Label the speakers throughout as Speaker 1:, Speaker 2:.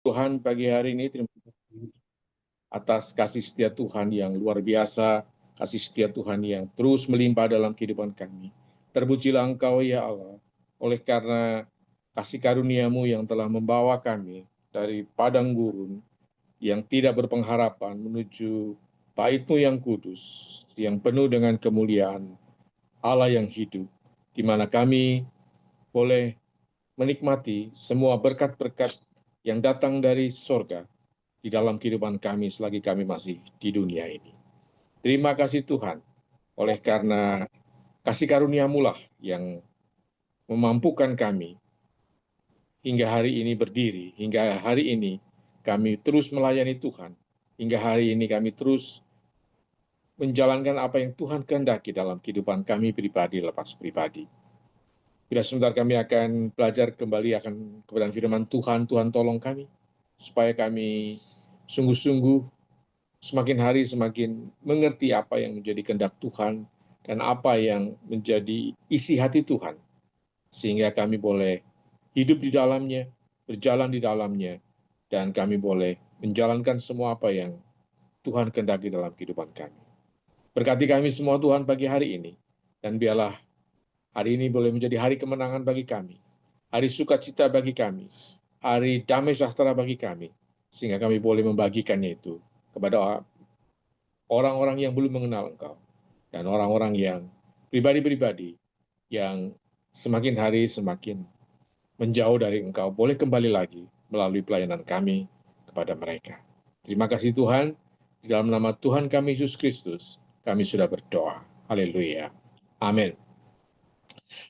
Speaker 1: Tuhan, pagi hari ini terima kasih atas kasih setia Tuhan yang luar biasa, kasih setia Tuhan yang terus melimpah dalam kehidupan kami. Terpujilah Engkau ya Allah, oleh karena kasih karuniamu yang telah membawa kami dari padang gurun yang tidak berpengharapan menuju Bait-Mu yang kudus, yang penuh dengan kemuliaan Allah yang hidup, di mana kami boleh menikmati semua berkat-berkat yang datang dari sorga di dalam kehidupan kami selagi kami masih di dunia ini. Terima kasih Tuhan, oleh karena kasih karuniamu lah yang memampukan kami hingga hari ini berdiri, hingga hari ini kami terus melayani Tuhan, hingga hari ini kami terus menjalankan apa yang Tuhan kehendaki dalam kehidupan kami pribadi lepas pribadi. Bila sebentar kami akan belajar kembali akan kebenaran firman Tuhan, Tuhan tolong kami, supaya kami sungguh-sungguh semakin hari semakin mengerti apa yang menjadi kehendak Tuhan dan apa yang menjadi isi hati Tuhan, sehingga kami boleh hidup di dalamnya, berjalan di dalamnya, dan kami boleh menjalankan semua apa yang Tuhan kehendaki dalam kehidupan kami. Berkati kami semua Tuhan pagi hari ini, dan biarlah hari ini boleh menjadi hari kemenangan bagi kami, hari sukacita bagi kami, hari damai sejahtera bagi kami, sehingga kami boleh membagikannya itu kepada orang-orang yang belum mengenal Engkau, dan orang-orang yang pribadi-pribadi yang semakin hari semakin menjauh dari Engkau, boleh kembali lagi melalui pelayanan kami kepada mereka. Terima kasih Tuhan, di dalam nama Tuhan kami Yesus Kristus, kami sudah berdoa. Haleluya. Amin.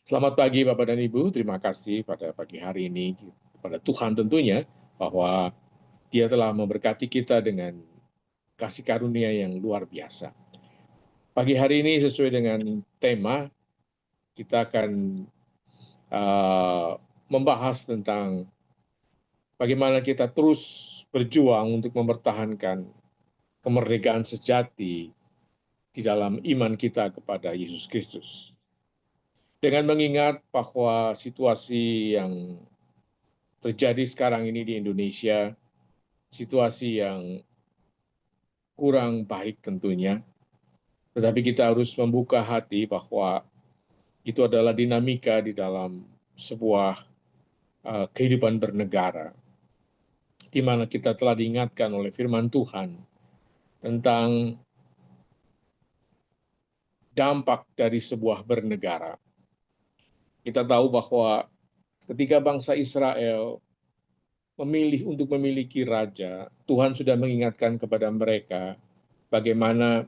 Speaker 1: Selamat pagi Bapak dan Ibu, terima kasih pada pagi hari ini kepada Tuhan tentunya, bahwa Dia telah memberkati kita dengan kasih karunia yang luar biasa. Pagi hari ini sesuai dengan tema, kita akan membahas tentang bagaimana kita terus berjuang untuk mempertahankan kemerdekaan sejati di dalam iman kita kepada Yesus Kristus. Dengan mengingat bahwa situasi yang terjadi sekarang ini di Indonesia, situasi yang kurang baik tentunya, tetapi kita harus membuka hati bahwa itu adalah dinamika di dalam sebuah kehidupan bernegara, di mana kita telah diingatkan oleh firman Tuhan tentang dampak dari sebuah bernegara. Kita tahu bahwa ketika bangsa Israel memilih untuk memiliki raja, Tuhan sudah mengingatkan kepada mereka bagaimana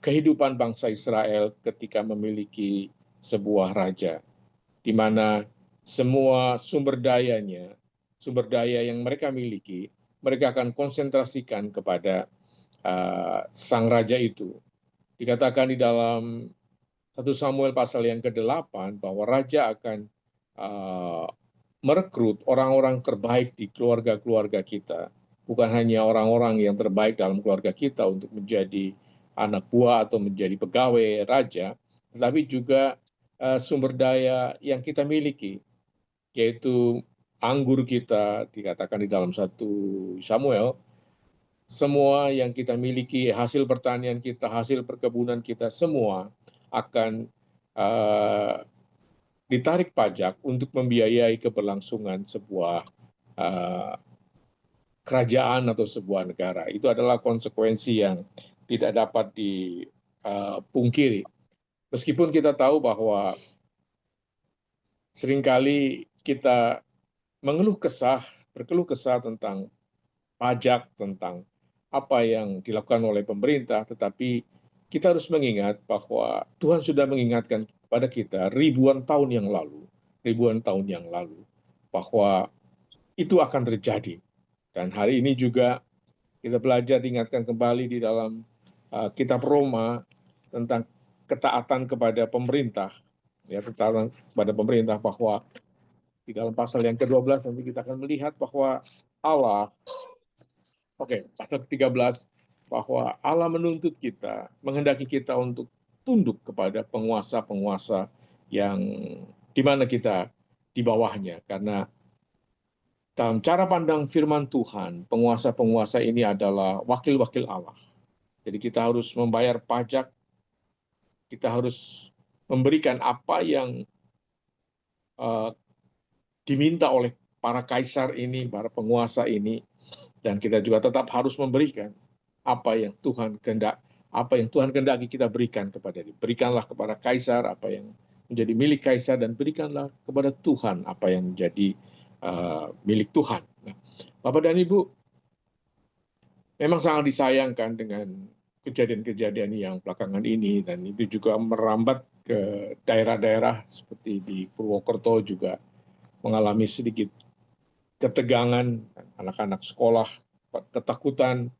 Speaker 1: kehidupan bangsa Israel ketika memiliki sebuah raja, di mana semua sumber dayanya, sumber daya yang mereka miliki, mereka akan konsentrasikan kepada sang raja itu. Dikatakan di dalam 1 Samuel pasal yang ke-8 bahwa raja akan merekrut orang-orang terbaik di keluarga-keluarga kita, bukan hanya orang-orang yang terbaik dalam keluarga kita untuk menjadi anak buah atau menjadi pegawai raja, tetapi juga sumber daya yang kita miliki, yaitu anggur kita, dikatakan di dalam 1 Samuel, semua yang kita miliki, hasil pertanian kita, hasil perkebunan kita, semua akan ditarik pajak untuk membiayai keberlangsungan sebuah kerajaan atau sebuah negara. Itu adalah konsekuensi yang tidak dapat dipungkiri. Meskipun kita tahu bahwa seringkali kita berkeluh kesah tentang pajak, tentang apa yang dilakukan oleh pemerintah, tetapi kita harus mengingat bahwa Tuhan sudah mengingatkan kepada kita ribuan tahun yang lalu, bahwa itu akan terjadi. Dan hari ini juga kita belajar diingatkan kembali di dalam kitab Roma tentang ketaatan kepada pemerintah, ya, ketaatan kepada pemerintah, bahwa di dalam pasal yang ke-12 nanti kita akan melihat bahwa Allah, pasal ke-13, bahwa Allah menuntut kita, menghendaki kita untuk tunduk kepada penguasa-penguasa yang di mana kita di bawahnya, karena Dalam cara pandang firman Tuhan, penguasa-penguasa ini adalah wakil-wakil Allah. Jadi kita harus membayar pajak, kita harus memberikan apa yang uh, diminta oleh para kaisar ini, para penguasa ini, dan kita juga tetap harus memberikan apa yang Tuhan kehendaki kita berikan kepada dia. Berikanlah kepada kaisar apa yang menjadi milik kaisar, dan berikanlah kepada Tuhan apa yang menjadi milik Tuhan. Nah, Bapak dan Ibu, memang sangat disayangkan dengan kejadian-kejadian yang belakangan ini, dan itu juga merambat ke daerah-daerah seperti di Purwokerto, juga mengalami sedikit ketegangan, anak-anak sekolah ketakutan,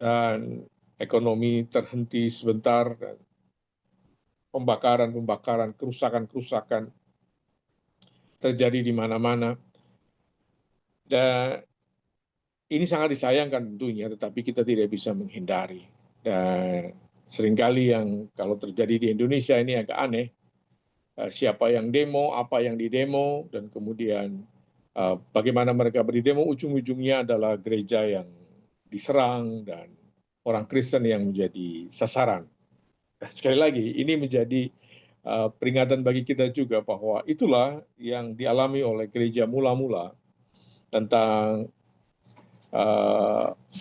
Speaker 1: dan ekonomi terhenti sebentar, dan pembakaran-pembakaran, kerusakan-kerusakan terjadi di mana-mana. Dan ini sangat disayangkan tentunya, tetapi kita tidak bisa menghindari. Dan seringkali yang kalau terjadi di Indonesia ini agak aneh, siapa yang demo, apa yang didemo, dan kemudian bagaimana mereka berdemo, ujung-ujungnya adalah gereja yang diserang dan orang Kristen yang menjadi sasaran. Sekali lagi, ini menjadi peringatan bagi kita juga bahwa itulah yang dialami oleh gereja mula-mula tentang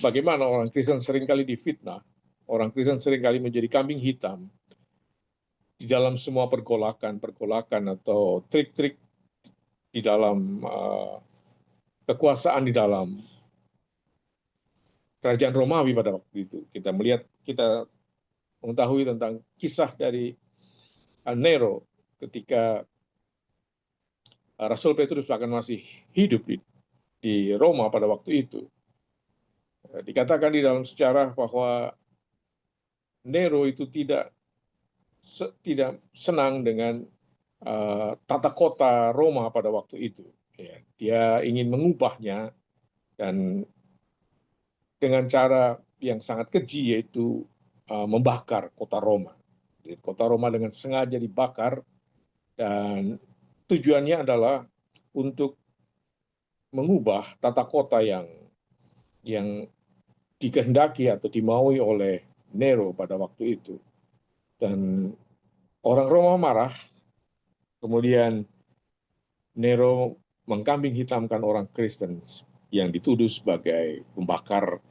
Speaker 1: bagaimana orang Kristen seringkali difitnah, orang Kristen seringkali menjadi kambing hitam di dalam semua pergolakan atau trik-trik di dalam kekuasaan di dalam kerajaan Romawi pada waktu itu. Kita mengetahui tentang kisah dari Nero ketika Rasul Petrus bahkan masih hidup di Roma pada waktu itu. Dikatakan di dalam sejarah bahwa Nero itu tidak senang dengan tata kota Roma pada waktu itu. Ya, dia ingin mengubahnya, dan dengan cara yang sangat keji, yaitu membakar kota Roma. Jadi, kota Roma dengan sengaja dibakar, dan tujuannya adalah untuk mengubah tata kota yang dikehendaki atau dimaui oleh Nero pada waktu itu. Dan orang Roma marah, kemudian Nero mengkambing hitamkan orang Kristen yang dituduh sebagai pembakar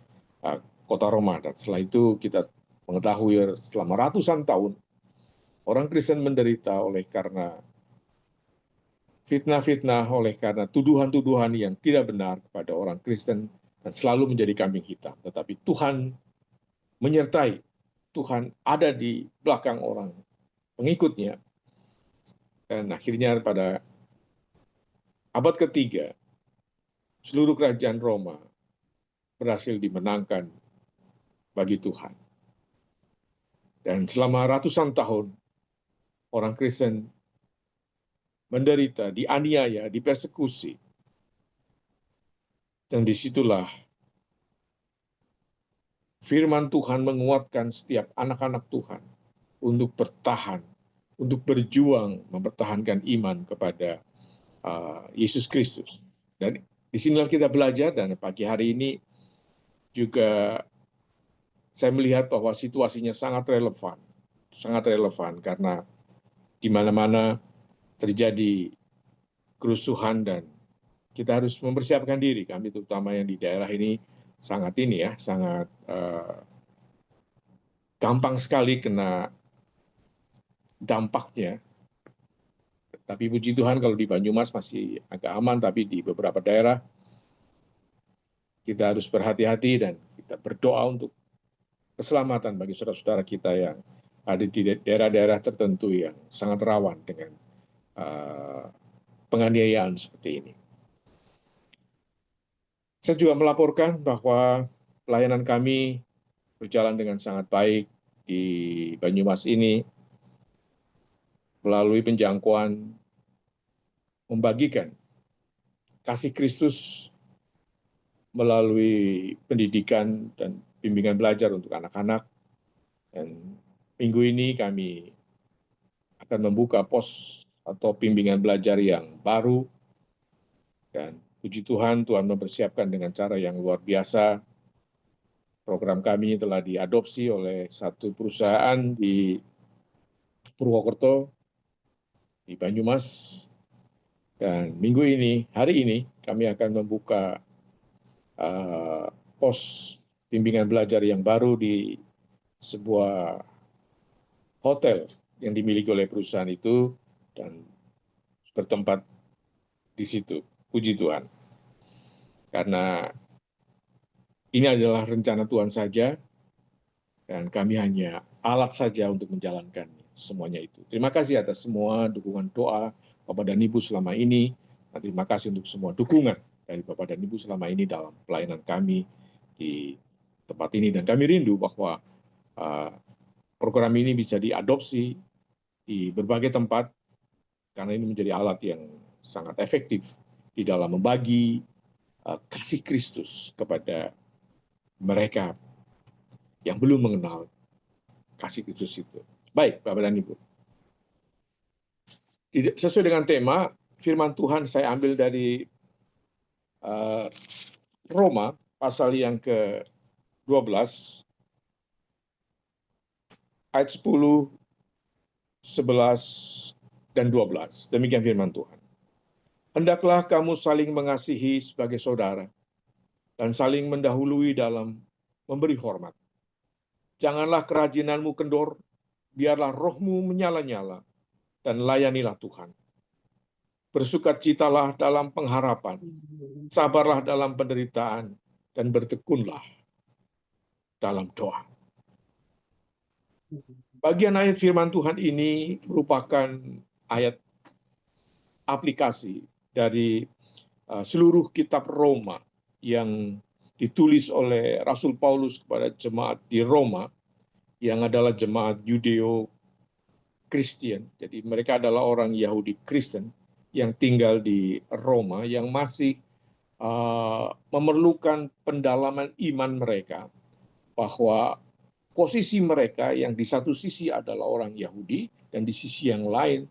Speaker 1: kota Roma. Dan setelah itu kita mengetahui selama ratusan tahun orang Kristen menderita oleh karena fitnah-fitnah, oleh karena tuduhan-tuduhan yang tidak benar kepada orang Kristen, dan selalu menjadi kambing hitam. Tetapi Tuhan menyertai, Tuhan ada di belakang orang pengikutnya, dan akhirnya pada abad ketiga, seluruh kerajaan Roma berhasil dimenangkan bagi Tuhan. Dan selama ratusan tahun, orang Kristen menderita, dianiaya, dipersekusi. Dan disitulah firman Tuhan menguatkan setiap anak-anak Tuhan untuk bertahan, untuk berjuang mempertahankan iman kepada Yesus Kristus. Dan disinilah kita belajar, dan pagi hari ini juga saya melihat bahwa situasinya sangat relevan karena di mana-mana terjadi kerusuhan, dan kita harus mempersiapkan diri. Kami terutama yang di daerah ini sangat gampang sekali kena dampaknya. Tapi puji Tuhan kalau di Banyumas masih agak aman, tapi di beberapa daerah kita harus berhati-hati, dan kita berdoa untuk keselamatan bagi saudara-saudara kita yang ada di daerah-daerah tertentu yang sangat rawan dengan penganiayaan seperti ini. Saya juga melaporkan bahwa pelayanan kami berjalan dengan sangat baik di Banyumas ini, melalui penjangkauan membagikan kasih Kristus melalui pendidikan dan bimbingan belajar untuk anak-anak. Dan minggu ini kami akan membuka pos atau bimbingan belajar yang baru, Dan puji Tuhan, Tuhan mempersiapkan dengan cara yang luar biasa. Program kami telah diadopsi oleh satu perusahaan di Purwokerto, di Banyumas. Dan minggu ini, hari ini, kami akan membuka pos bimbingan belajar yang baru di sebuah hotel yang dimiliki oleh perusahaan itu dan bertempat di situ. Puji Tuhan. Karena ini adalah rencana Tuhan saja, dan kami hanya alat saja untuk menjalankan semuanya itu. Terima kasih atas semua dukungan doa Bapak dan Ibu selama ini. Dan terima kasih untuk semua dukungan dari Bapak dan Ibu selama ini dalam pelayanan kami di tempat ini. Dan kami rindu bahwa program ini bisa diadopsi di berbagai tempat, karena ini menjadi alat yang sangat efektif di dalam membagi kasih Kristus kepada mereka yang belum mengenal kasih Kristus itu. Baik, Bapak dan Ibu. Sesuai dengan tema, firman Tuhan saya ambil dari Roma, pasal yang ke-12, ayat 10, 11, dan 12. Demikian firman Tuhan. Hendaklah kamu saling mengasihi sebagai saudara, dan saling mendahului dalam memberi hormat. Janganlah kerajinanmu kendor, biarlah rohmu menyala-nyala, dan layanilah Tuhan. Bersukacitalah dalam pengharapan, sabarlah dalam penderitaan, dan bertekunlah dalam doa. Bagian ayat firman Tuhan ini merupakan ayat aplikasi dari seluruh kitab Roma yang ditulis oleh Rasul Paulus kepada jemaat di Roma, yang adalah jemaat Yudeo-Kristen. Jadi mereka adalah orang Yahudi Kristen yang tinggal di Roma, yang masih memerlukan pendalaman iman mereka, bahwa posisi mereka yang di satu sisi adalah orang Yahudi dan di sisi yang lain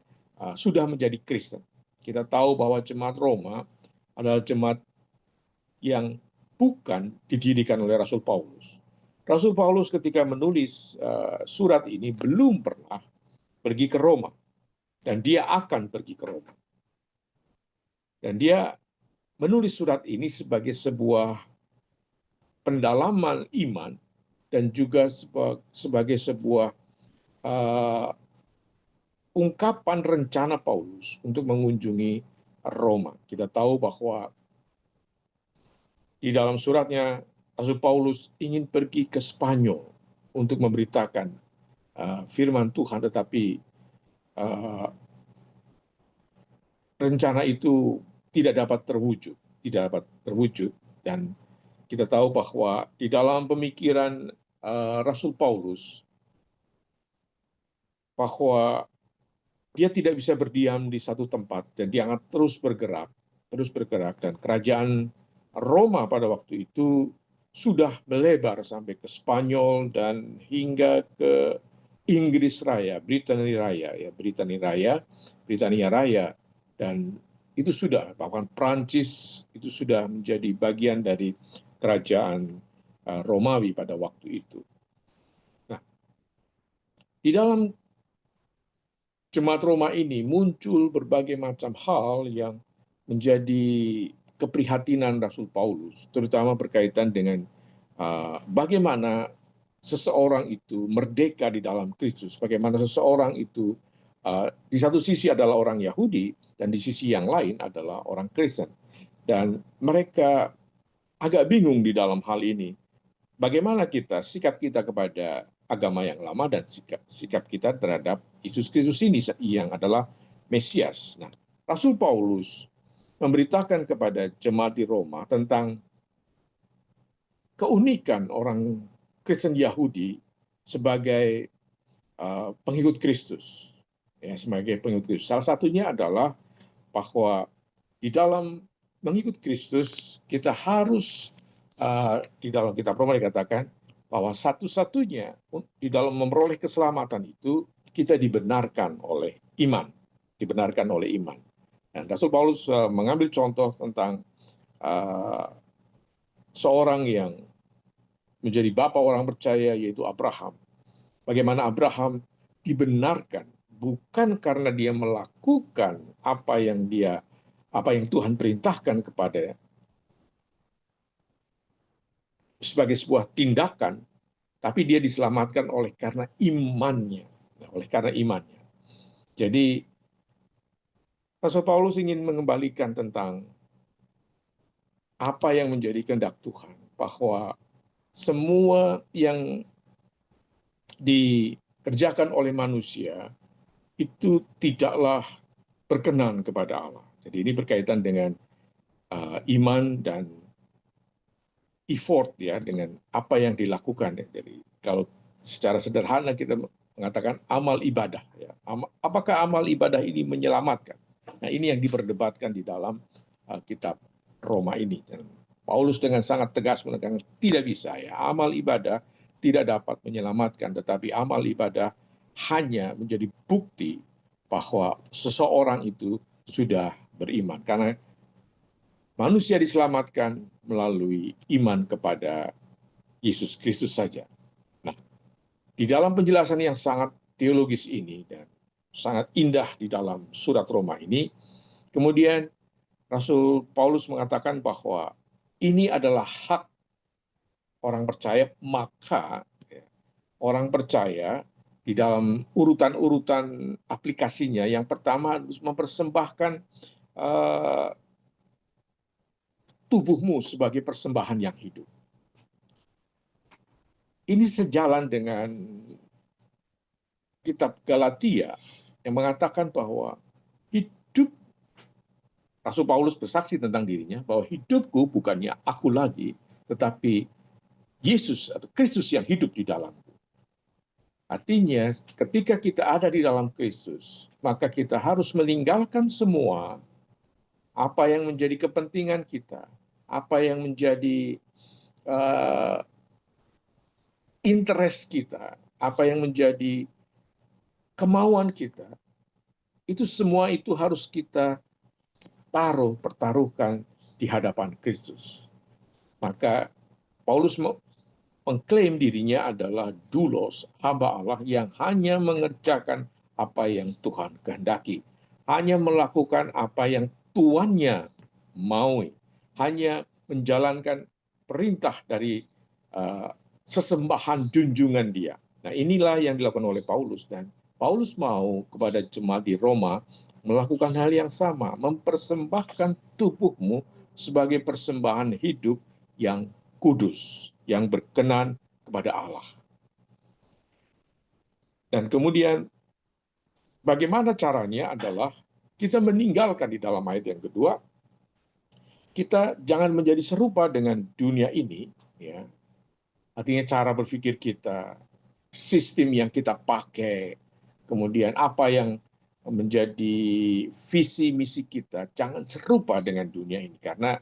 Speaker 1: sudah menjadi Kristen. Kita tahu bahwa jemaat Roma adalah jemaat yang bukan didirikan oleh Rasul Paulus. Rasul Paulus ketika menulis surat ini belum pernah pergi ke Roma, dan dia akan pergi ke Roma. Dan dia menulis surat ini sebagai sebuah pendalaman iman dan juga sebagai sebuah ungkapan rencana Paulus untuk mengunjungi Roma. Kita tahu bahwa di dalam suratnya Rasul Paulus ingin pergi ke Spanyol untuk memberitakan firman Tuhan, tetapi rencana itu tidak dapat terwujud, dan kita tahu bahwa di dalam pemikiran Rasul Paulus bahwa dia tidak bisa berdiam di satu tempat, dan dia akan terus bergerak, dan kerajaan Roma pada waktu itu sudah melebar sampai ke Spanyol dan hingga ke Inggris Raya, Britania Raya, dan itu sudah, bahkan Prancis itu sudah menjadi bagian dari kerajaan Romawi pada waktu itu. Nah, di dalam jemaat Roma ini muncul berbagai macam hal yang menjadi keprihatinan Rasul Paulus, terutama berkaitan dengan bagaimana seseorang itu merdeka di dalam Kristus, bagaimana seseorang itu di satu sisi adalah orang Yahudi dan di sisi yang lain adalah orang Kristen. Dan mereka agak bingung di dalam hal ini. Bagaimana sikap kita kepada agama yang lama dan sikap kita terhadap Yesus Kristus ini yang adalah Mesias. Nah, Rasul Paulus memberitakan kepada jemaat di Roma tentang keunikan orang Kristen Yahudi sebagai pengikut Kristus. Ya, sebagai pengikut Kristus. Salah satunya adalah bahwa di dalam mengikut Kristus kita harus di dalam kitab Roma dikatakan bahwa satu-satunya di dalam memperoleh keselamatan itu kita dibenarkan oleh iman. Dan Rasul Paulus mengambil contoh tentang uh, seorang yang menjadi bapa orang percaya, yaitu Abraham. Bagaimana Abraham dibenarkan bukan karena dia melakukan apa yang Tuhan perintahkan kepada sebagai sebuah tindakan, tapi dia diselamatkan oleh karena imannya. Oleh karena imannya. Jadi Rasul Paulus ingin mengembalikan tentang apa yang menjadi kehendak Tuhan, bahwa semua yang dikerjakan oleh manusia itu tidaklah berkenan kepada Allah. Jadi ini berkaitan dengan iman dan effort, ya, dengan apa yang dilakukan. Jadi kalau secara sederhana kita mengatakan amal ibadah, ya. Apakah amal ibadah ini menyelamatkan? Nah, ini yang diperdebatkan di dalam kitab Roma ini. Dan Paulus dengan sangat tegas menekankan tidak bisa, ya, amal ibadah tidak dapat menyelamatkan, tetapi amal ibadah hanya menjadi bukti bahwa seseorang itu sudah beriman, karena manusia diselamatkan melalui iman kepada Yesus Kristus saja. Nah, di dalam penjelasan yang sangat teologis ini dan sangat indah di dalam surat Roma ini, kemudian Rasul Paulus mengatakan bahwa ini adalah hak orang percaya, maka orang percaya di dalam urutan-urutan aplikasinya, yang pertama harus mempersembahkan uh, tubuhmu sebagai persembahan yang hidup. Ini sejalan dengan kitab Galatia yang mengatakan bahwa hidup, Rasul Paulus bersaksi tentang dirinya bahwa hidupku bukannya aku lagi, tetapi Yesus atau Kristus yang hidup di dalamku. Artinya, ketika kita ada di dalam Kristus, maka kita harus meninggalkan semua apa yang menjadi kepentingan kita, apa yang menjadi uh, interest kita, apa yang menjadi kemauan kita, itu semua itu harus kita pertaruhkan di hadapan Kristus. Maka Paulus mengklaim dirinya adalah doulos, hamba Allah yang hanya mengerjakan apa yang Tuhan kehendaki, hanya melakukan apa yang tuannya mau, hanya menjalankan perintah dari sesembahan junjungan dia. Nah, inilah yang dilakukan oleh Paulus, dan Paulus mau kepada jemaat di Roma melakukan hal yang sama, mempersembahkan tubuhmu sebagai persembahan hidup yang kudus, yang berkenan kepada Allah. Dan kemudian bagaimana caranya adalah kita meninggalkan di dalam ayat yang kedua, kita jangan menjadi serupa dengan dunia ini, ya. Artinya cara berpikir kita, sistem yang kita pakai, kemudian apa yang menjadi visi misi kita, jangan serupa dengan dunia ini, karena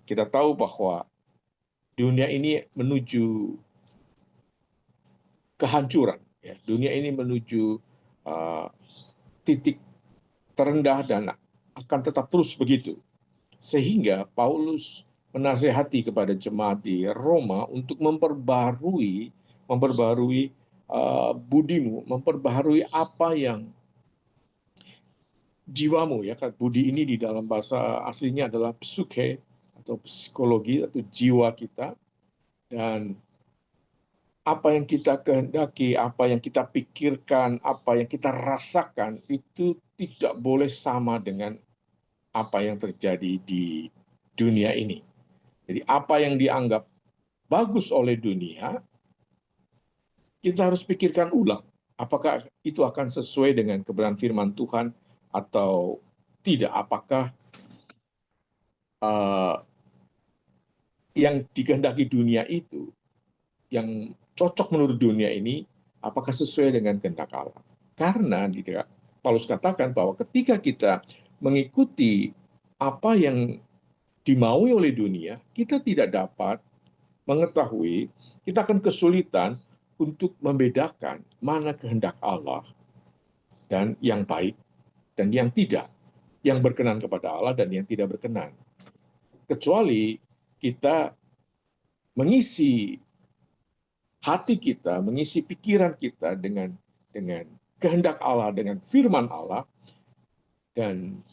Speaker 1: kita tahu bahwa dunia ini menuju kehancuran, ya. Dunia ini menuju titik terendah dan akan tetap terus begitu. Sehingga Paulus menasehati kepada jemaat di Roma untuk memperbarui budimu, memperbarui apa yang jiwamu, ya kan. Budi ini di dalam bahasa aslinya adalah psuke atau psikologi atau jiwa kita, dan apa yang kita kehendaki, apa yang kita pikirkan, apa yang kita rasakan itu tidak boleh sama dengan apa yang terjadi di dunia ini. Jadi apa yang dianggap bagus oleh dunia, kita harus pikirkan ulang. Apakah itu akan sesuai dengan kebenaran firman Tuhan atau tidak? Apakah uh, yang dikehendaki dunia itu, yang cocok menurut dunia ini, apakah sesuai dengan kehendak Allah? Karena Paulus katakan bahwa ketika kita mengikuti apa yang dimaui oleh dunia, kita tidak dapat mengetahui, kita akan kesulitan untuk membedakan mana kehendak Allah dan yang baik dan yang tidak. yang berkenan kepada Allah dan yang tidak berkenan. Kecuali kita mengisi hati kita, mengisi pikiran kita dengan kehendak Allah, dengan firman Allah, dan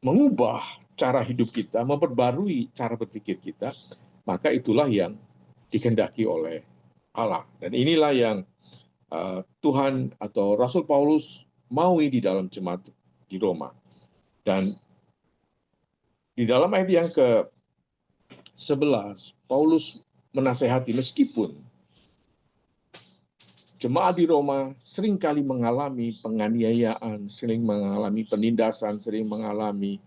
Speaker 1: mengubah cara hidup kita, memperbarui cara berpikir kita, maka itulah yang dikehendaki oleh Allah. Dan inilah yang Tuhan atau Rasul Paulus maui di dalam jemaat di Roma. Dan di dalam ayat yang ke-11, Paulus menasehati meskipun jemaat di Roma seringkali mengalami penganiayaan, sering mengalami penindasan, sering mengalami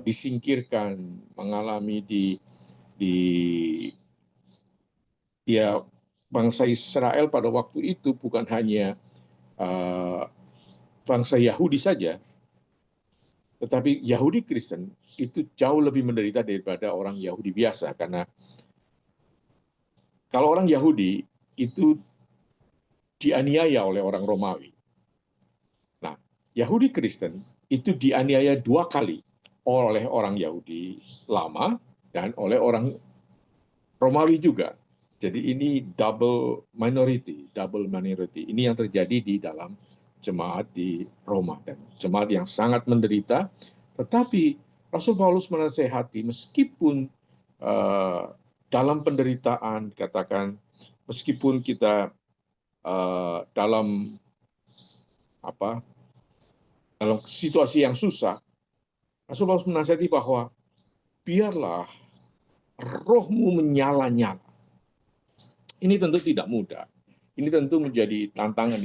Speaker 1: disingkirkan, mengalami ya bangsa Israel pada waktu itu bukan hanya bangsa Yahudi saja, tetapi Yahudi Kristen itu jauh lebih menderita daripada orang Yahudi biasa, karena kalau orang Yahudi itu dianiaya oleh orang Romawi. Nah, Yahudi Kristen itu dianiaya 2 kali oleh orang Yahudi lama dan oleh orang Romawi juga. Jadi ini double minority. Ini yang terjadi di dalam jemaat di Roma, dan jemaat yang sangat menderita. Tetapi Rasul Paulus menasehati meskipun dalam penderitaan, katakan meskipun kita dalam situasi yang susah, Rasul Paulus menasihati bahwa biarlah rohmu menyala-nyala. Ini tentu tidak mudah. Ini tentu menjadi tantangan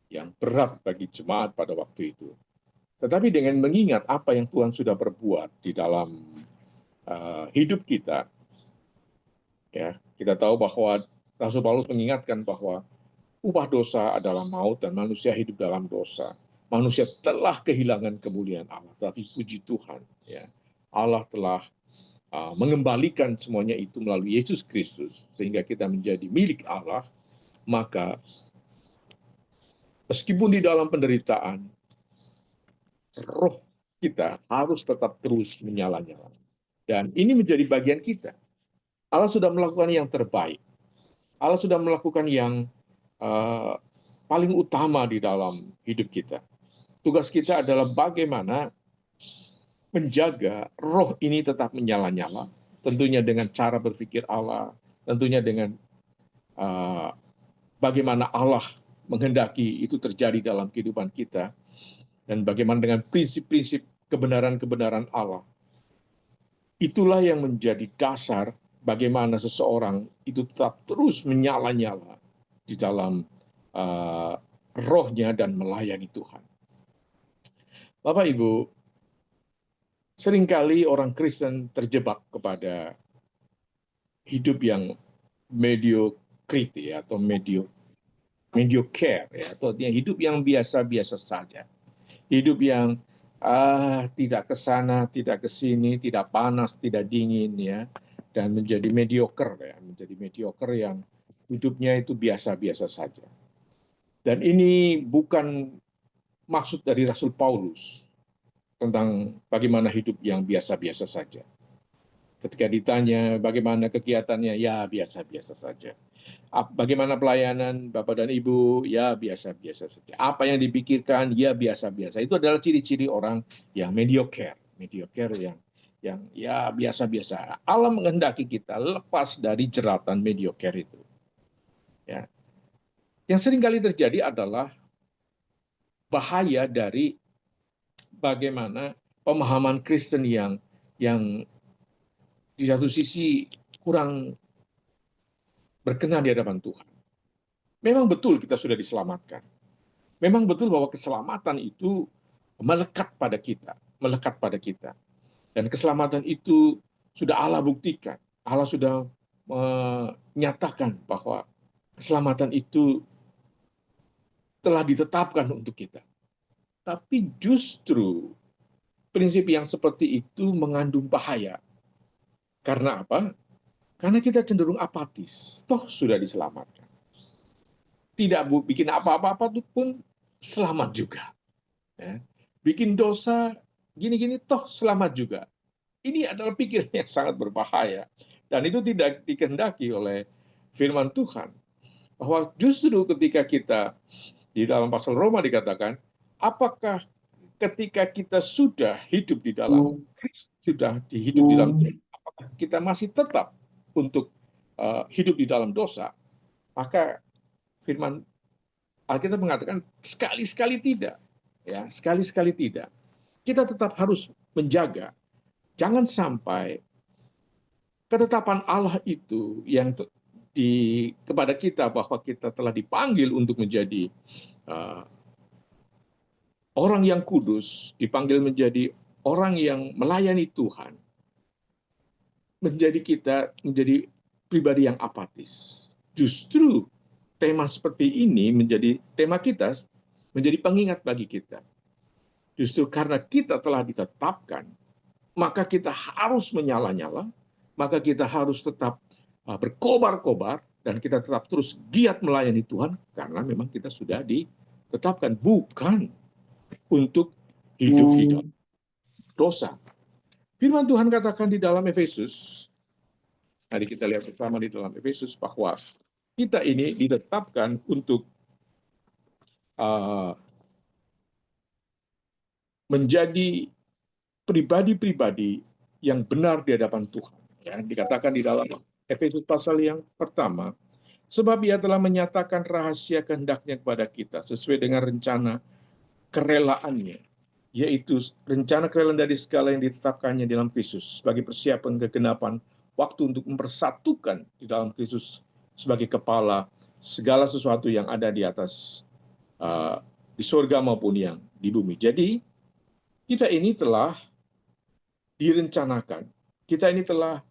Speaker 1: yang berat bagi jemaat pada waktu itu. Tetapi dengan mengingat apa yang Tuhan sudah perbuat di dalam hidup kita, ya, kita tahu bahwa Rasul Paulus mengingatkan bahwa upah dosa adalah maut dan manusia hidup dalam dosa. Manusia telah kehilangan kemuliaan Allah, tapi puji Tuhan, ya, Allah telah mengembalikan semuanya itu melalui Yesus Kristus, sehingga kita menjadi milik Allah. Maka meskipun di dalam penderitaan, roh kita harus tetap terus menyala-nyala. Dan ini menjadi bagian kita. Allah sudah melakukan yang terbaik. Allah sudah melakukan yang paling utama di dalam hidup kita. Tugas kita adalah bagaimana menjaga roh ini tetap menyala-nyala, tentunya dengan cara berpikir Allah, tentunya dengan bagaimana Allah menghendaki itu terjadi dalam kehidupan kita, dan bagaimana dengan prinsip-prinsip kebenaran-kebenaran Allah. Itulah yang menjadi dasar bagaimana seseorang itu tetap terus menyala-nyala di dalam rohnya dan melayani Tuhan. Bapak Ibu, seringkali orang Kristen terjebak kepada hidup yang mediocrity atau mediocre, ya, atau hidup yang biasa-biasa saja. Hidup yang tidak ke sana, tidak ke sini, tidak panas, tidak dingin, ya, dan menjadi mediocre, ya, menjadi mediocre yang hidupnya itu biasa-biasa saja. Dan ini bukan maksud dari Rasul Paulus tentang bagaimana hidup yang biasa-biasa saja. Ketika ditanya bagaimana kegiatannya, ya biasa-biasa saja. Bagaimana pelayanan Bapak dan Ibu, ya biasa-biasa saja. Apa yang dipikirkan, ya biasa-biasa. Itu adalah ciri-ciri orang yang mediocre yang ya biasa-biasa. Allah menghendaki kita lepas dari jeratan mediocre itu. Ya. Yang sering kali terjadi adalah bahaya dari bagaimana pemahaman Kristen yang di satu sisi kurang berkenan di hadapan Tuhan. Memang betul kita sudah diselamatkan. Memang betul bahwa keselamatan itu melekat pada kita. Dan keselamatan itu sudah Allah buktikan. Allah sudah menyatakan bahwa keselamatan itu telah ditetapkan untuk kita. Tapi justru prinsip yang seperti itu mengandung bahaya. Karena apa? Karena kita cenderung apatis. Toh sudah diselamatkan. Tidak bikin apa-apa pun selamat juga. Ya. Bikin dosa gini-gini toh selamat juga. Ini adalah pikiran yang sangat berbahaya. Dan itu tidak dikehendaki oleh firman Tuhan. Bahwa justru ketika kita di dalam pasal Roma dikatakan, apakah ketika kita sudah hidup di dalam hidup di dalam kita masih tetap untuk hidup di dalam dosa, maka firman Alkitab mengatakan sekali-sekali tidak, ya sekali-sekali tidak. Kita tetap harus menjaga, jangan sampai ketetapan Allah itu yang kepada kita bahwa kita telah dipanggil untuk menjadi uh, orang yang kudus, dipanggil menjadi orang yang melayani Tuhan, menjadi pribadi yang apatis. Justru tema seperti ini menjadi tema kita, menjadi pengingat bagi kita. Justru karena kita telah ditetapkan, maka kita harus menyala-nyala, maka kita harus tetap berkobar-kobar, dan kita tetap terus giat melayani Tuhan, karena memang kita sudah ditetapkan, bukan untuk hidup di dalam dosa. Firman Tuhan katakan di dalam Efesus, tadi kita lihat bersama di dalam Efesus, bahwa kita ini ditetapkan untuk menjadi pribadi-pribadi yang benar di hadapan Tuhan. Ya, dikatakan di dalam Efesus pasal yang pertama, sebab ia telah menyatakan rahasia kehendaknya kepada kita sesuai dengan rencana kerelaannya, yaitu rencana kerelaan dari segala yang ditetapkannya dalam Kristus sebagai persiapan kegenapan waktu untuk mempersatukan di dalam Kristus sebagai kepala segala sesuatu yang ada di atas, di surga maupun yang di bumi. Jadi kita ini telah direncanakan, kita ini telah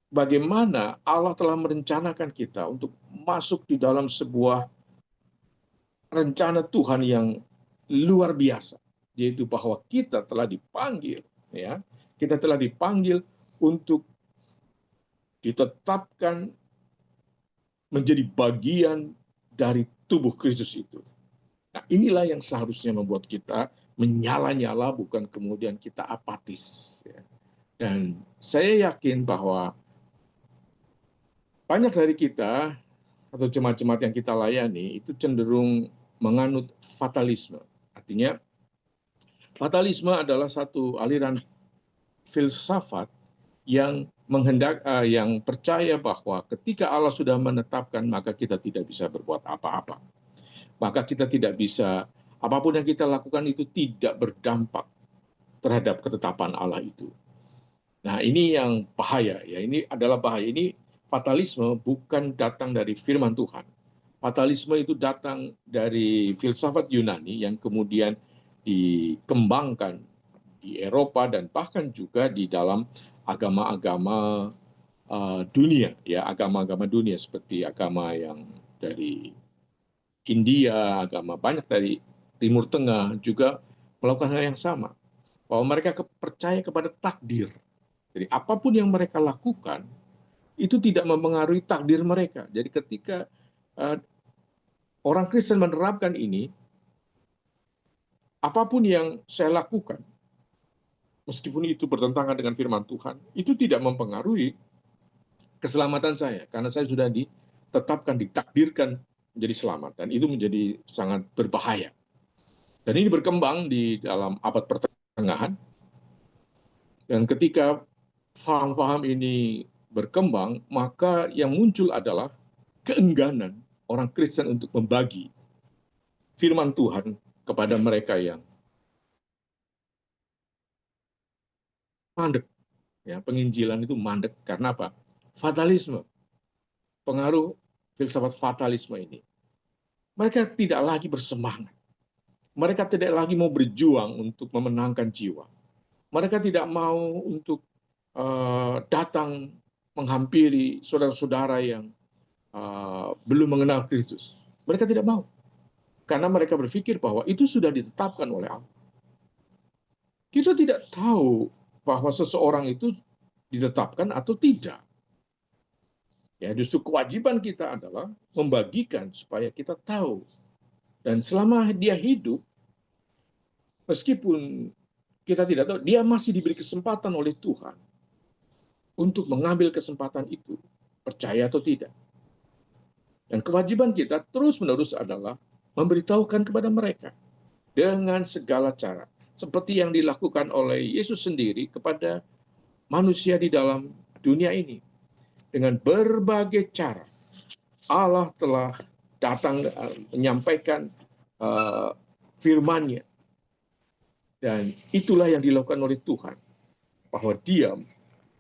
Speaker 1: bagaimana Allah telah merencanakan kita untuk masuk di dalam sebuah rencana Tuhan yang luar biasa, yaitu bahwa kita telah dipanggil, ya, kita telah dipanggil untuk ditetapkan menjadi bagian dari tubuh Kristus itu. Nah, inilah yang seharusnya membuat kita menyala-nyala, bukan kemudian kita apatis. Ya. Dan saya yakin bahwa banyak dari kita atau jemaat-jemaat yang kita layani itu cenderung menganut fatalisme. Artinya, fatalisme adalah satu aliran filsafat yang yang percaya bahwa ketika Allah sudah menetapkan, maka kita tidak bisa berbuat apa-apa. Maka kita tidak bisa, apapun yang kita lakukan itu tidak berdampak terhadap ketetapan Allah itu. Nah, ini yang bahaya, ya. Ini adalah bahaya. Ini fatalisme bukan datang dari firman Tuhan. Fatalisme itu datang dari filsafat Yunani yang kemudian dikembangkan di Eropa dan bahkan juga di dalam agama-agama dunia, ya, agama-agama dunia seperti agama yang dari India, agama banyak dari Timur Tengah juga melakukan hal yang sama, bahwa mereka percaya kepada takdir. Jadi apapun yang mereka lakukan itu tidak mempengaruhi takdir mereka. Jadi ketika uh, orang Kristen menerapkan ini, apapun yang saya lakukan, meskipun itu bertentangan dengan firman Tuhan, itu tidak mempengaruhi keselamatan saya, karena saya sudah ditetapkan, ditakdirkan menjadi selamat, dan itu menjadi sangat berbahaya. Dan ini berkembang di dalam abad pertengahan, dan ketika faham-faham ini berkembang, maka yang muncul adalah keengganan orang Kristen untuk membagi firman Tuhan kepada mereka yang mandek. Ya, penginjilan itu mandek karena apa? Fatalisme, pengaruh filsafat fatalisme ini. Mereka tidak lagi bersemangat. Mereka tidak lagi mau berjuang untuk memenangkan jiwa. Mereka tidak mau untuk datang menghampiri saudara-saudara yang belum mengenal Kristus. Mereka tidak mau. Karena mereka berpikir bahwa itu sudah ditetapkan oleh Allah. Kita tidak tahu bahwa seseorang itu ditetapkan atau tidak. Ya, justru kewajiban kita adalah membagikan supaya kita tahu. Dan selama dia hidup, Meskipun kita tidak tahu, dia masih diberi kesempatan oleh Tuhan untuk mengambil kesempatan itu, percaya atau tidak. Dan kewajiban kita terus-menerus adalah memberitahukan kepada mereka dengan segala cara, seperti yang dilakukan oleh Yesus sendiri kepada manusia di dalam dunia ini. Dengan berbagai cara, Allah telah datang menyampaikan firman-Nya. Dan itulah yang dilakukan oleh Tuhan, bahwa Dia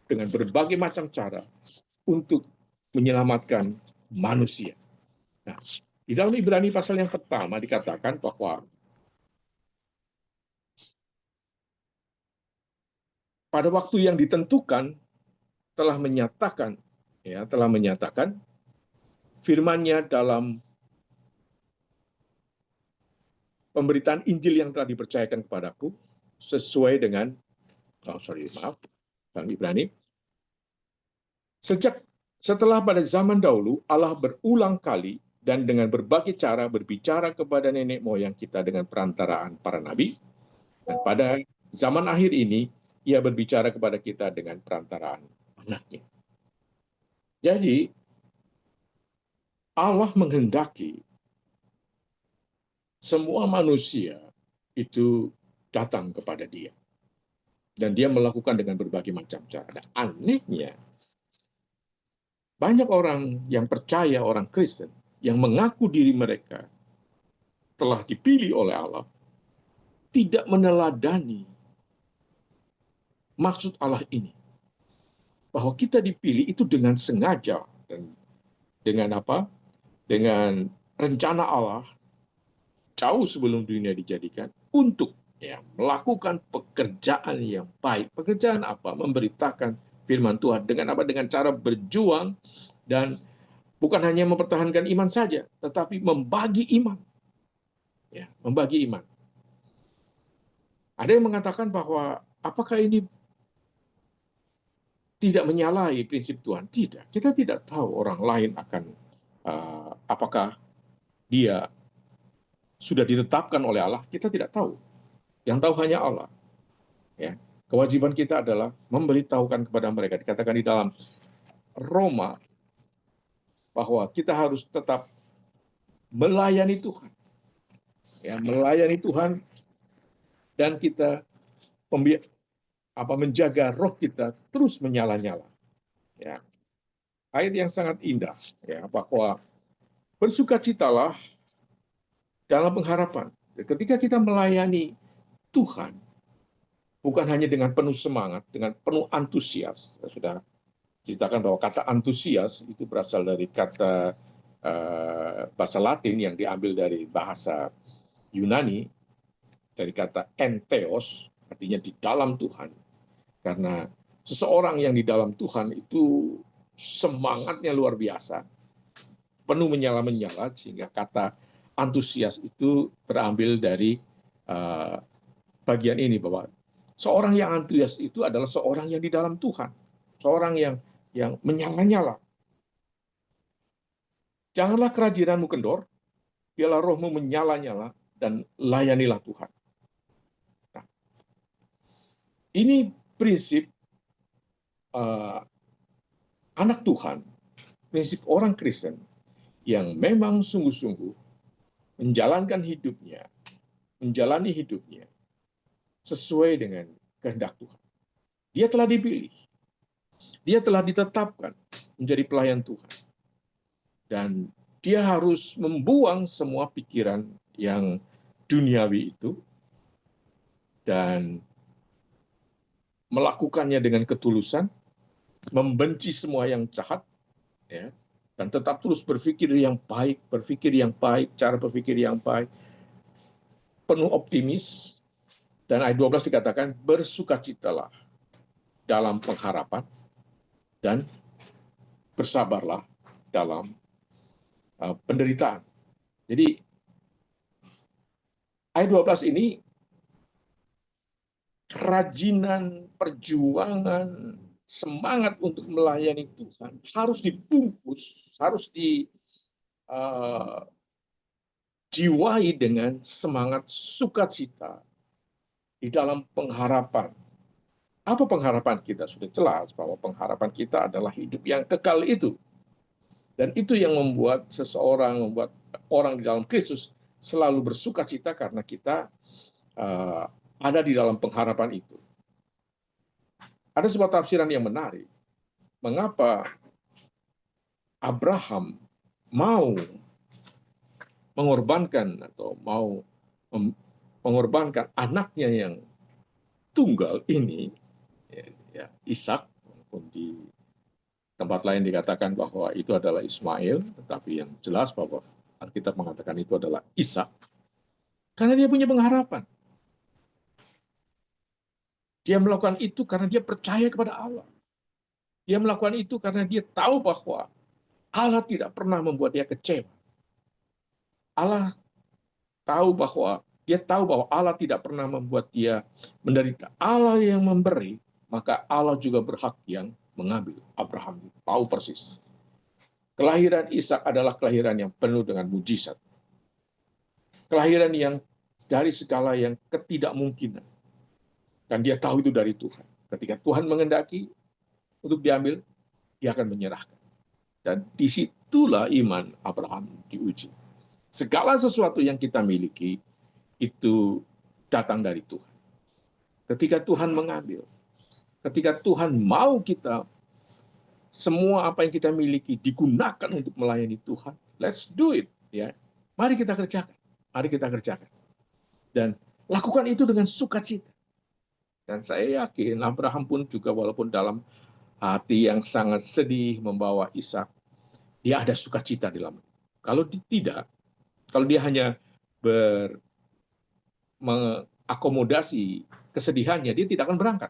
Speaker 1: dengan berbagai macam cara untuk menyelamatkan manusia. Nah, di dalam Ibrani pasal yang pertama dikatakan bahwa pada waktu yang ditentukan telah menyatakan firman-Nya dalam pemberitaan Injil yang telah dipercayakan kepadaku sesuai dengan dalam Ibrani. Setelah pada zaman dahulu Allah berulang kali dan dengan berbagai cara berbicara kepada nenek moyang kita dengan perantaraan para nabi, dan pada zaman akhir ini Ia berbicara kepada kita dengan perantaraan anaknya. Jadi Allah menghendaki semua manusia itu datang kepada Dia. Dan Dia melakukan dengan berbagai macam cara. Dan anehnya, banyak orang yang percaya, orang Kristen, yang mengaku diri mereka telah dipilih oleh Allah, tidak meneladani maksud Allah ini. Bahwa kita dipilih itu dengan sengaja, dan dengan apa? Dengan rencana Allah, jauh sebelum dunia dijadikan, untuk melakukan pekerjaan yang baik. Pekerjaan apa? Memberitakan firman Tuhan. Dengan apa? Dengan cara berjuang, dan bukan hanya mempertahankan iman saja, tetapi membagi iman. Membagi iman. Ada yang mengatakan bahwa apakah ini tidak menyalahi prinsip Tuhan? Tidak. Kita tidak tahu orang lain akan apakah dia sudah ditetapkan oleh Allah. Kita tidak tahu. Yang tahu hanya Allah. Ya. Kewajiban kita adalah memberitahukan kepada mereka. Dikatakan di dalam Roma bahwa kita harus tetap melayani Tuhan. Melayani Tuhan, dan kita menjaga roh kita terus menyala-nyala. Ayat yang sangat indah, bahwa bersukacitalah dalam pengharapan. Ketika kita melayani Tuhan, bukan hanya dengan penuh semangat, dengan penuh antusias. Sudah ceritakan bahwa kata antusias itu berasal dari kata bahasa Latin yang diambil dari bahasa Yunani, dari kata entheos, artinya di dalam Tuhan. Karena seseorang yang di dalam Tuhan itu semangatnya luar biasa, penuh menyala-menyala, sehingga kata antusias itu terambil dari bagian ini, bahwa seorang yang antusias itu adalah seorang yang di dalam Tuhan, seorang yang menyala-nyala. Janganlah kerajinanmu kendor, biarlah rohmu menyala-nyala, dan layanilah Tuhan. Nah, ini prinsip anak Tuhan, prinsip orang Kristen yang memang sungguh-sungguh menjalani hidupnya sesuai dengan kehendak Tuhan. Dia telah dipilih, dia telah ditetapkan menjadi pelayan Tuhan. Dan dia harus membuang semua pikiran yang duniawi itu dan melakukannya dengan ketulusan, membenci semua yang jahat, dan tetap terus berpikir yang baik, cara berpikir yang baik, penuh optimis. Dan ayat 12 dikatakan, bersukacitalah dalam pengharapan dan bersabarlah dalam penderitaan. Jadi ayat 12 ini kerajinan, perjuangan, semangat untuk melayani Tuhan harus dibungkus, harus dijiwai dengan semangat sukacita di dalam pengharapan. Apa pengharapan kita? Sudah jelas bahwa pengharapan kita adalah hidup yang kekal itu. Dan itu yang membuat membuat orang di dalam Kristus selalu bersuka cita karena kita uh, ada di dalam pengharapan itu. Ada sebuah tafsiran yang menarik. Mengapa Abraham mau mengorbankan atau mau mengorbankan anaknya yang tunggal ini, ya, Ishak, walaupun di tempat lain dikatakan bahwa itu adalah Ismail, tetapi yang jelas bahwa Alkitab mengatakan itu adalah Ishak, karena dia punya pengharapan. Dia melakukan itu karena dia percaya kepada Allah. Dia melakukan itu karena dia tahu bahwa Allah tidak pernah membuat dia kecewa. Allah tahu bahwa dia tahu bahwa Allah tidak pernah membuat dia menderita. Allah yang memberi, maka Allah juga berhak yang mengambil. Abraham tahu persis. Kelahiran Ishak adalah kelahiran yang penuh dengan mujizat. Kelahiran yang dari segala yang ketidakmungkinan. Dan dia tahu itu dari Tuhan. Ketika Tuhan mengendaki untuk diambil, dia akan menyerahkan. Dan disitulah iman Abraham diuji. Segala sesuatu yang kita miliki itu datang dari Tuhan. Ketika Tuhan mengambil, ketika Tuhan mau kita, semua apa yang kita miliki digunakan untuk melayani Tuhan, let's do it. Ya, mari kita kerjakan. Mari kita kerjakan. Dan lakukan itu dengan sukacita. Dan saya yakin Abraham pun juga walaupun dalam hati yang sangat sedih membawa Ishak, dia ada sukacita di dalam. Kalau tidak, kalau dia hanya mengakomodasi kesedihannya, dia tidak akan berangkat.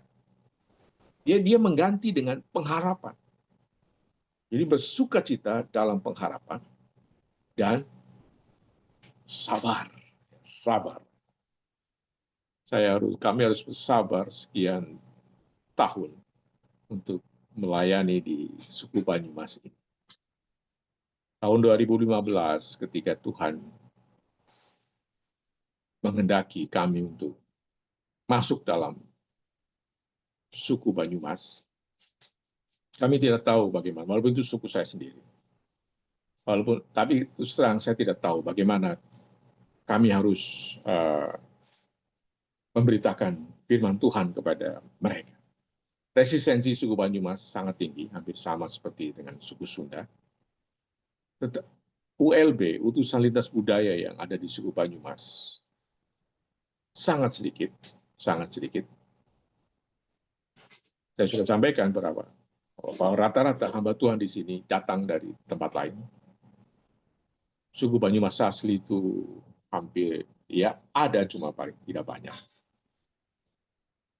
Speaker 1: Dia mengganti dengan pengharapan. Jadi bersukacita dalam pengharapan dan sabar. Sabar. Kami harus bersabar sekian tahun untuk melayani di suku Banyumas ini. Tahun 2015 ketika Tuhan menghendaki kami untuk masuk dalam suku Banyumas, kami tidak tahu bagaimana, walaupun itu suku saya sendiri. Tapi terus terang saya tidak tahu bagaimana kami harus memberitakan firman Tuhan kepada mereka. Resistensi suku Banyumas sangat tinggi, hampir sama seperti dengan suku Sunda. ULB, utusan lintas budaya yang ada di suku Banyumas, sangat sedikit, sangat sedikit. Saya sudah sampaikan bahwa rata-rata hamba Tuhan di sini datang dari tempat lain. Suku Banyumas asli itu hampir, ya ada cuma paling tidak banyak.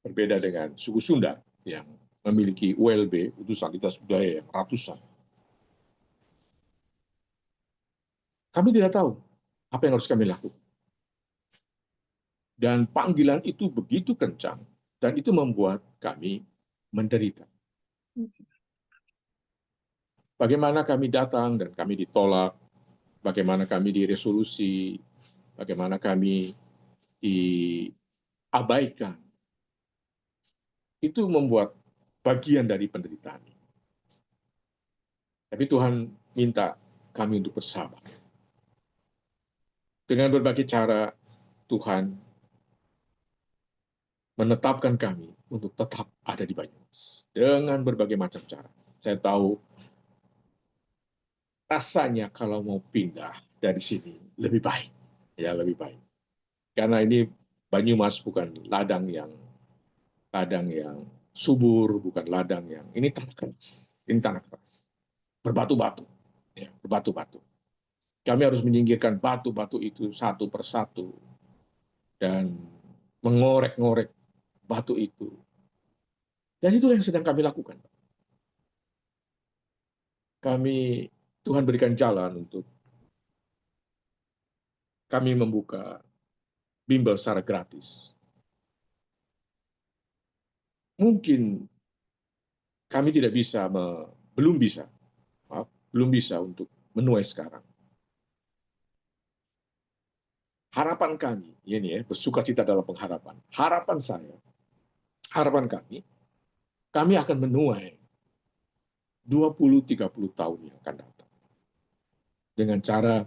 Speaker 1: Berbeda dengan suku Sunda yang memiliki ULB, utusan lintas budaya yang ratusan. Kami tidak tahu apa yang harus kami lakukan. Dan panggilan itu begitu kencang, dan itu membuat kami menderita. Bagaimana kami datang dan kami ditolak, bagaimana kami diresolusi, bagaimana kami diabaikan. Itu membuat bagian dari penderitaan. Tapi Tuhan minta kami untuk bersabar. Dengan berbagai cara, Tuhan menetapkan kami untuk tetap ada di Banyumas. Dengan berbagai macam cara. Saya tahu rasanya kalau mau pindah dari sini lebih baik. Ya, lebih baik. Karena ini Banyumas bukan ladang yang subur, bukan ladang yang ini tanah keras. Ini tanah keras. Berbatu-batu. Ya, berbatu-batu. Kami harus menyingkirkan batu-batu itu satu persatu dan mengorek-ngorek batu itu. Dan itulah yang sedang kami lakukan. Tuhan berikan jalan untuk kami membuka bimbel secara gratis. Mungkin kami tidak bisa, belum bisa untuk menuai sekarang. Harapan kami, ini ya, bersuka cita dalam pengharapan. Harapan kami akan menuai 20-30 tahun yang akan datang. Dengan cara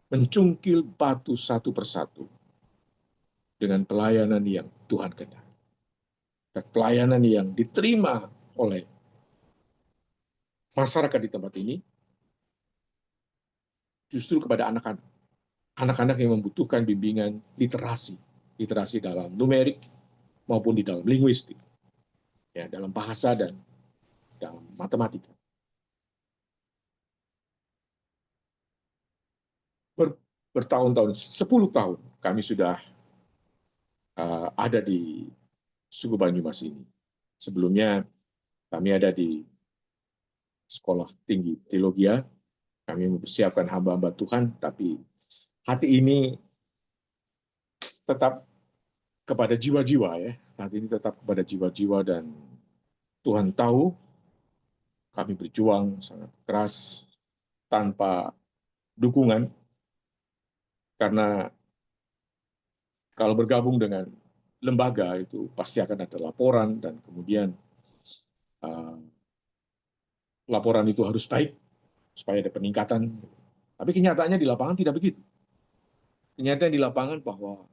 Speaker 1: mencungkil batu satu persatu dengan pelayanan yang Tuhan kehendaki. Dan pelayanan yang diterima oleh masyarakat di tempat ini justru kepada anak-anak. Anak-anak yang membutuhkan bimbingan literasi dalam numerik maupun di dalam linguistik, ya, dalam bahasa dan dalam matematika. Bertahun-tahun, 10 tahun kami sudah ada di suku Banyumas ini. Sebelumnya kami ada di Sekolah Tinggi Teologi. Kami mempersiapkan hamba-hamba Tuhan, tapi hati ini tetap kepada jiwa-jiwa, ya. Hati ini tetap kepada jiwa-jiwa, dan Tuhan tahu kami berjuang sangat keras tanpa dukungan, karena kalau bergabung dengan lembaga itu pasti akan ada laporan, dan kemudian uh, laporan itu harus baik supaya ada peningkatan. Tapi kenyataannya di lapangan tidak begitu. Kenyataan di lapangan bahwa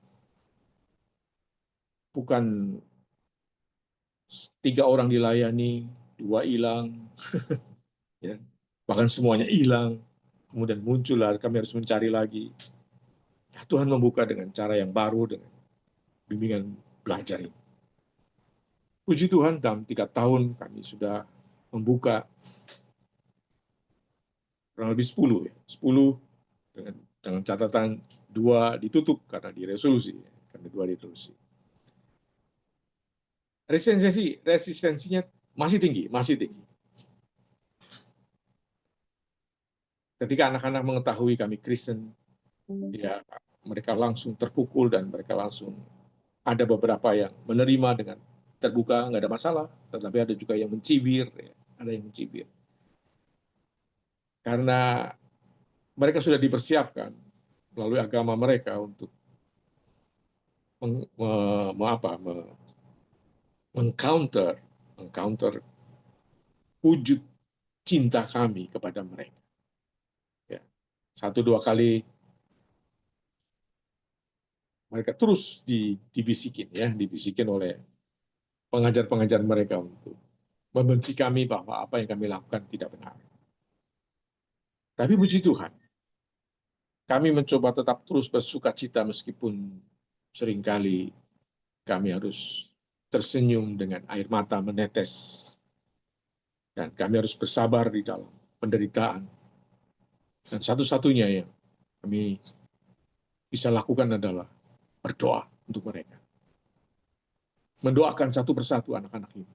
Speaker 1: bukan 3 orang dilayani, 2 hilang, ya, bahkan semuanya hilang, kemudian muncullah kami harus mencari lagi. Tuhan membuka dengan cara yang baru, dengan bimbingan belajar ini. Puji Tuhan, dalam 3 tahun kami sudah membuka kurang lebih 10, ya. 10 dengan catatan 2 ditutup karena diresolusi, karena 2 diresolusi. Resistensinya masih tinggi. Ketika anak-anak mengetahui kami Kristen, ya, mereka langsung terpukul, dan mereka langsung, ada beberapa yang menerima dengan terbuka, nggak ada masalah, tetapi ada juga yang mencibir, ya, ada yang mencibir. Karena mereka sudah dipersiapkan melalui agama mereka untuk mengcounter wujud cinta kami kepada mereka. Ya. 1-2 kali mereka terus dibisikin oleh pengajar-pengajar mereka untuk membenci kami bahwa apa yang kami lakukan tidak benar. Tapi puji Tuhan, kami mencoba tetap terus bersuka cita meskipun seringkali kami harus tersenyum dengan air mata menetes, dan kami harus bersabar di dalam penderitaan. Dan satu-satunya yang kami bisa lakukan adalah berdoa untuk mereka. Mendoakan satu persatu anak-anak ini.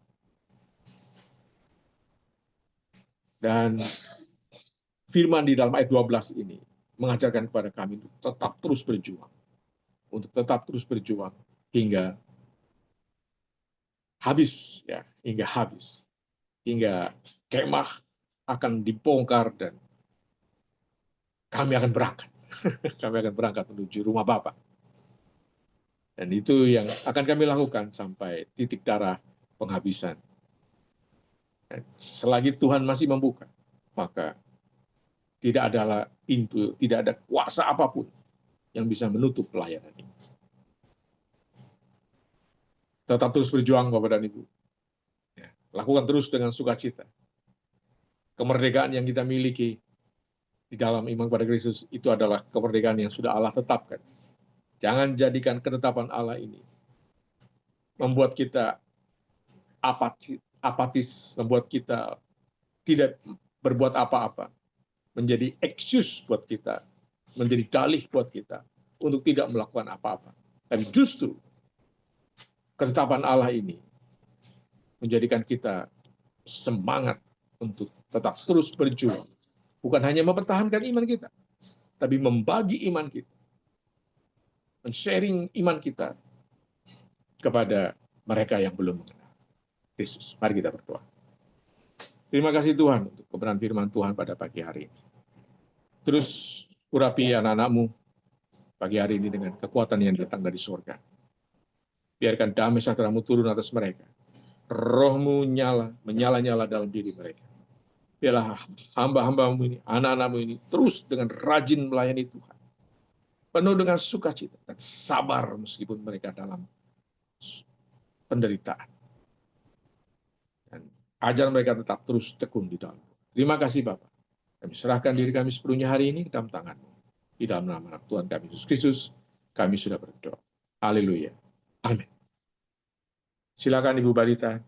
Speaker 1: Dan firman di dalam ayat 12 ini mengajarkan kepada kami untuk tetap terus berjuang. Untuk tetap terus berjuang hingga habis, ya, hingga habis. Hingga kemah akan dibongkar dan kami akan berangkat. Kami akan berangkat menuju rumah Bapa. Dan itu yang akan kami lakukan sampai titik darah penghabisan. Dan selagi Tuhan masih membuka, maka tidak adalah pintu, tidak ada kuasa apapun yang bisa menutup pelayanan ini. Tetap terus berjuang, Bapak dan Ibu. Ya, lakukan terus dengan sukacita. Kemerdekaan yang kita miliki di dalam iman pada Kristus itu adalah kemerdekaan yang sudah Allah tetapkan. Jangan jadikan ketetapan Allah ini membuat kita apatis, membuat kita tidak berbuat apa-apa, menjadi excuse buat kita, menjadi dalih buat kita untuk tidak melakukan apa-apa. Dan justru ketetapan Allah ini menjadikan kita semangat untuk tetap terus berjuang. Bukan hanya mempertahankan iman kita, tapi membagi iman kita, men-sharing iman kita kepada mereka yang belum mengenal Yesus. Mari kita berdoa. Terima kasih Tuhan untuk kebenaran firman Tuhan pada pagi hari ini. Terus urapi anak-anak-Mu pagi hari ini dengan kekuatan yang datang dari surga. Biarkan damai sejahtera-Mu turun atas mereka. Roh-Mu menyala-nyala dalam diri mereka. Biarlah hamba-hamba-Mu ini, anak-anak-Mu ini, terus dengan rajin melayani Tuhan. Penuh dengan sukacita dan sabar meskipun mereka dalam penderitaan. Dan ajar mereka tetap terus tekun di dalam. Terima kasih Bapak. Kami serahkan diri kami sepenuhnya hari ini ke dalam tangan-Mu. Di dalam nama Tuhan kami Yesus Kristus, kami sudah berdoa. Haleluya. Amin. Silakan Ibu Barita.